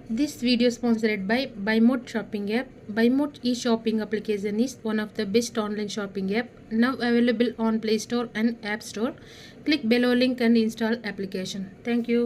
This video is sponsored by BuyMode shopping app. BuyMode e-shopping application is one of the best online shopping app now available on Play Store and App Store. Click below link and install application. Thank you.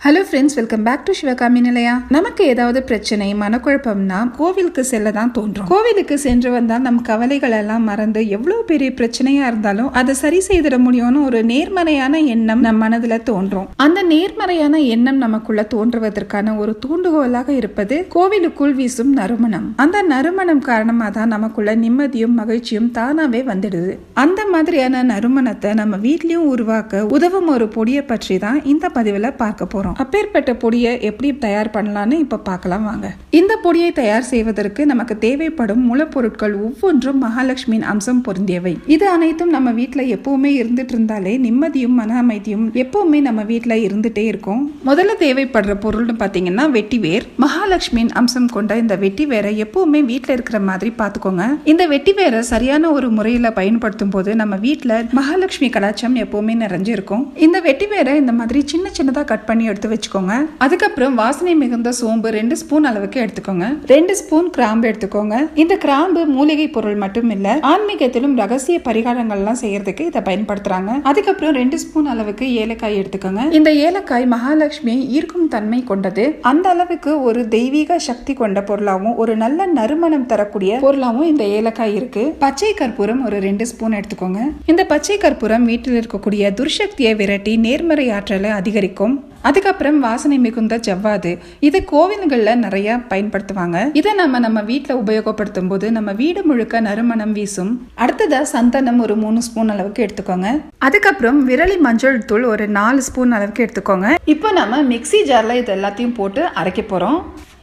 Hello friends, welcome back to Sivakami Nilaya. நமக்கு ஏதாவது பிரச்சனை மனக்குழப்பம்னா கோவிலுக்கு செல்ல தான் தோன்றும். கோவிலுக்கு சென்று வந்தால் நம் கவலைகள் எல்லாம் மறந்து எவ்வளவு பெரிய பிரச்சனையா இருந்தாலும் அதை சரி செய்திட முடியும்னு ஒரு நேர்மறையான எண்ணம் நம் மனதுல தோன்றும். அந்த நேர்மறையான எண்ணம் நமக்குள்ள தோன்றுவதற்கான ஒரு தூண்டுகோலாக இருப்பது கோவிலுக்குள் வீசும் நறுமணம். அந்த நறுமணம் காரணமா தான் நமக்குள்ள நிம்மதியும் மகிழ்ச்சியும் தானாவே வந்துடுது. அந்த மாதிரியான நறுமணத்தை நம்ம வீட்லயும் உருவாக்க உதவும் ஒரு பொடியை பற்றி தான் இந்த பதிவுல பார்க்க போறோம். அப்பேற்பட்ட பொடியை எப்படி தயார் பண்ணலாம்னு இப்ப பார்க்கலாம் வாங்க. இந்த பொடியை தயார் செய்வதற்கு நமக்கு தேவைப்படும் மூலப்பொருட்கள் ஒவ்வொன்றும் மகாலட்சுமியின் அம்சம் பொருந்தியவை. இது அனைத்தும் நம்ம வீட்டுல எப்பவுமே இருந்துட்டு இருந்தாலே நிம்மதியும் மன அமைதியும் எப்பவுமே நம்ம வீட்டுல இருந்துட்டே இருக்கும். முதல்ல தேவைப்படுற பொருள்னு பாத்தீங்கன்னா வெட்டிவேர். மகாலட்சுமியின் அம்சம் கொண்ட இந்த வெட்டிவேரை எப்பவுமே வீட்டுல இருக்கிற மாதிரி பாத்துக்கோங்க. இந்த வெட்டிவேரை சரியான ஒரு முறையில பயன்படுத்தும் போது நம்ம வீட்டுல மகாலட்சுமி கடாட்சம் எப்பவுமே நிறைஞ்சு இருக்கும். இந்த வெட்டிவேரை இந்த மாதிரி சின்ன சின்னதா கட் பண்ணி எடுத்து வச்சுக்கோங்க. அதுக்கப்புறம் வாசனை மிகுந்த சோம்பு 2 ஸ்பூன் அளவுக்கு எடுத்துக்கோங்க. 2 ஸ்பூன் கிராம்பு எடுத்துக்கோங்க. இந்த கிராம்பு மூலிகை பொருள் மட்டும் இல்ல, ஆன்மீகத்திலும் ரகசிய பரிகாரங்கள்லாம் செய்யறதுக்கு இதை பயன்படுத்துறாங்க. அதுக்கப்புறம் 2 ஸ்பூன் அளவுக்கு ஏலக்காய் எடுத்துக்கோங்க. இந்த ஏலக்காய் மகாலட்சுமியை ஈர்க்கும் தன்மை கொண்டது. அந்த அளவுக்கு ஒரு தெய்வீக சக்தி கொண்ட பொருளாவும் ஒரு நல்ல நறுமணம் தரக்கூடிய பொருளாவும் இந்த ஏலக்காய் இருக்கு. பச்சை கற்பூரம் ஒரு 2 ஸ்பூன் எடுத்துக்கோங்க. இந்த பச்சை கற்பூரம் வீட்டில் இருக்கக்கூடிய துர்சக்தியை விரட்டி நேர்மறை ஆற்றலை அதிகரிக்கும். அதுக்கப்புறம் வாசனை மிகுந்த ஜவ்வாது. இது கோவில்கள்ல நிறைய பயன்படுத்துவாங்க. இதை நம்ம வீட்டுல உபயோகப்படுத்தும் போது நம்ம வீடு முழுக்க நறுமணம் வீசும். அடுத்ததா சந்தனம் ஒரு 3 ஸ்பூன் அளவுக்கு எடுத்துக்கோங்க. அதுக்கப்புறம் விரலி மஞ்சள் தூள் ஒரு 4 ஸ்பூன் அளவுக்கு எடுத்துக்கோங்க. இப்போ நம்ம மிக்ஸி ஜார்ல இது எல்லாத்தையும் போட்டு அரைக்க போறோம்.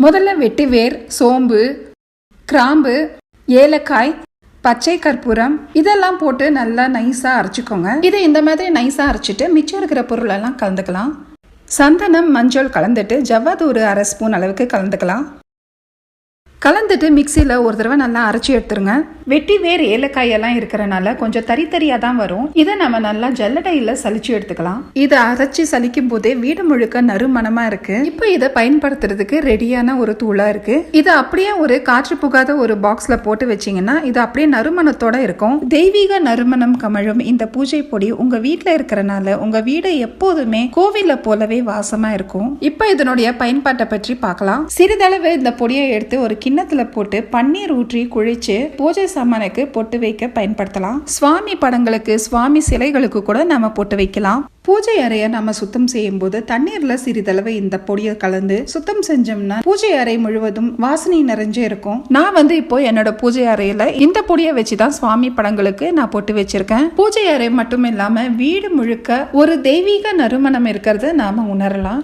முதல்ல வெட்டிவேர், சோம்பு, கிராம்பு, ஏலக்காய், பச்சை கற்பூரம் இதெல்லாம் போட்டு நல்லா நைஸா அரைச்சிக்கோங்க. இதை இந்த மாதிரி நைஸா அரைச்சிட்டு மிச்சம் இருக்கிற பொருள் எல்லாம் கலந்துக்கலாம். சந்தனம், மஞ்சள் கலந்துட்டு ஜவ்வாது ஒரு 1/2 ஸ்பூன் அளவுக்கு கலந்துக்கலாம். கலந்துட்டு மிக்சியில் ஒரு தடவை நல்லா அரைச்சி எடுத்துருங்க. வெட்டி வேர் ஏலக்காய் எல்லாம் இருக்கிறனால கொஞ்சம் தரித்தரியாக தான் வரும். இதை நம்ம நல்லா ஜல்லடையில் சலிச்சு எடுத்துக்கலாம். இதை அரைச்சி சலிக்கும் போதே வீடு முழுக்க நறுமணமா இருக்கு. இப்போ இதை பயன்படுத்துறதுக்கு ரெடியான ஒரு தூளா இருக்கு. இதை அப்படியே ஒரு காற்று புகாத ஒரு பாக்ஸ்ல போட்டு வச்சீங்கன்னா இது அப்படியே நறுமணத்தோட இருக்கும். தெய்வீக நறுமணம் கமழும் இந்த பூஜை பொடி உங்க வீட்டுல இருக்கிறனால உங்க வீடு எப்போதுமே கோவில போலவே வாசமா இருக்கும். இப்போ இதனுடைய பயன்பாட்டை பற்றி பார்க்கலாம். சிறிதளவு இந்த பொடியை எடுத்து ஒரு கிண்ணத்துல போட்டு பன்னீர் ஊற்றி குழிச்சு பூஜை சாமானுக்கு பொட்டு வைக்க பயன்படுத்தலாம். சுவாமி படங்களுக்கு, சுவாமி சிலைகளுக்கு கூட நாம பொட்டு வைக்கலாம். பூஜை அறைய நம்ம சுத்தம் செய்யும் போது தண்ணீர்ல சிறிதளவு இந்த பொடியை கலந்து சுத்தம் செஞ்சோம்னா பூஜை அறை முழுவதும் வாசனை நிறைஞ்சே இருக்கும். நான் இப்போ என்னோட பூஜை அறையில இந்த பொடியை வச்சுதான் சுவாமி படங்களுக்கு நான் பொட்டு வச்சிருக்கேன். பூஜை அறை மட்டும் இல்லாம வீடு முழுக்க ஒரு தெய்வீக நறுமணம் இருக்கிறத நாம உணரலாம்.